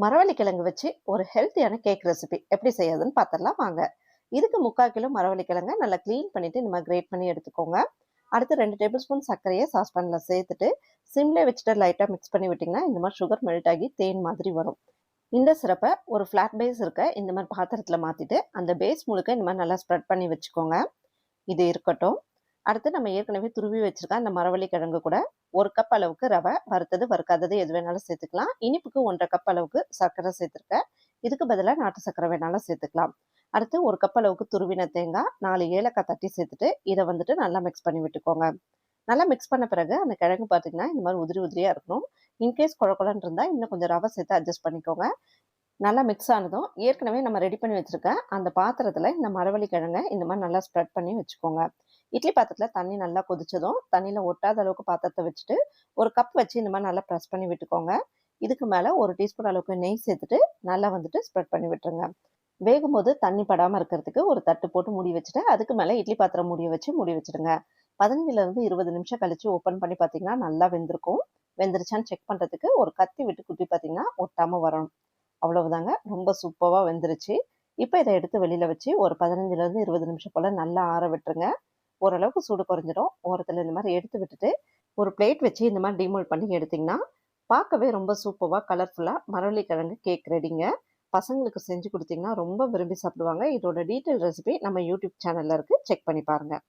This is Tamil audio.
மரவள்ளிக்கிழங்கு வச்சு ஒரு ஹெல்த்தியான கேக் ரெசிபி எப்படி செய்யறதுன்னு பார்த்துடலாம் வாங்க. இதுக்கு 3/4 கிலோ மரவள்ளிக்கிழங்க நல்லா க்ளீன் பண்ணிட்டு இந்த மாதிரி கிரேட் பண்ணி எடுத்துக்கோங்க. அடுத்து 2 டேபிள் ஸ்பூன் சர்க்கரையை சாஸ்பேன்ல சேர்த்துட்டு சிம்லே வச்சுட்டு லைட்டாக மிக்ஸ் பண்ணி விட்டிங்கன்னா இந்த மாதிரி சுகர் மெல்ட் ஆகி தேன் மாதிரி வரும். இந்த சிரப்பை ஒரு ஃப்ளாட் பேஸ் இருக்க இந்த மாதிரி பாத்திரத்தில் மாற்றிட்டு அந்த பேஸ் முழுக்க இந்த மாதிரி நல்லா ஸ்ப்ரெட் பண்ணி வச்சுக்கோங்க. இது இருக்கட்டும். அடுத்து நம்ம ஏற்கனவே துருவி வச்சிருக்க அந்த மரவள்ளிக்கிழங்கு கூட 1 கப் அளவுக்கு ரவை, வறுத்தது வறுக்காதது எது வேணாலும் சேர்த்துக்கலாம். இனிப்புக்கு 1/2 கப் அளவுக்கு சர்க்கரை சேர்த்துருக்கேன். இதுக்கு பதிலாக நாட்டு சர்க்கரை வேணாலும் சேர்த்துக்கலாம். அடுத்து 1 கப் அளவுக்கு துருவின தேங்காய், 4 ஏலக்காய் தட்டி சேர்த்துட்டு இதை நல்லா மிக்ஸ் பண்ணி விட்டுக்கோங்க. நல்லா மிக்ஸ் பண்ண பிறகு அந்த கிழங்கு பார்த்தீங்கன்னா இந்த மாதிரி உதிரி உதிரியாக இருக்கணும். இன்கேஸ் குழக்குழன்னு இருந்தால் இன்னும் கொஞ்சம் ரவை சேர்த்து அட்ஜஸ்ட் பண்ணிக்கோங்க. நல்லா மிக்ஸ் ஆனதும் ஏற்கனவே நம்ம ரெடி பண்ணி வச்சிருக்க அந்த பாத்திரத்தில் இந்த மரவள்ளிக்கிழங்கை இந்த மாதிரி நல்லா ஸ்ப்ரெட் பண்ணி வச்சுக்கோங்க. இட்லி பாத்திரத்தில் தண்ணி நல்லா கொதிச்சதும் தண்ணியில் ஒட்டாத அளவுக்கு பாத்திரத்தை வச்சுட்டு 1 கப் வச்சு இந்த மாதிரி நல்லா ப்ரெஸ் பண்ணி விட்டுக்கோங்க. இதுக்கு மேலே 1 டீஸ்பூன் அளவுக்கு நெய் சேர்த்துட்டு நல்லா ஸ்ப்ரெட் பண்ணி விட்டுருங்க. வேகும்போது தண்ணி படாமல் இருக்கிறதுக்கு ஒரு தட்டு போட்டு மூடி வச்சுட்டு அதுக்கு மேலே இட்லி பாத்திரம் மூடி வச்சு மூடி வச்சுடுங்க. 15லேருந்து 20 நிமிஷம் கழிச்சு ஓப்பன் பண்ணி பார்த்தீங்கன்னா நல்லா வெந்திருக்கும். வெந்துருச்சான்னு செக் பண்ணுறதுக்கு ஒரு கத்தி விட்டு குத்தி பார்த்தீங்கன்னா ஒட்டாமல் வரணும். அவ்வளவுதாங்க, ரொம்ப சூப்பராக வெந்துருச்சு. இப்போ இதை எடுத்து வெளியில் வச்சு ஒரு 15லேருந்து 20 நிமிஷம் போல் நல்லா ஆற விட்டுருங்க. ஓரளவுக்கு சூடு குறைஞ்சிடும். ஓரத்தில் இந்த மாதிரி எடுத்து விட்டுட்டு ஒரு பிளேட் வச்சு இந்த மாதிரி டீமோல்ட் பண்ணி எடுத்திங்கன்னா பார்க்கவே ரொம்ப சூப்பராக கலர்ஃபுல்லாக மரவள்ளிக்கிழங்கு கேக் ரெடிங்க. பசங்களுக்கு செஞ்சு கொடுத்தீங்கன்னா ரொம்ப விரும்பி சாப்பிடுவாங்க. இதோட டீட்டெயில் ரெசிபி நம்ம யூடியூப் சேனலில் இருக்குது, செக் பண்ணி பாருங்கள்.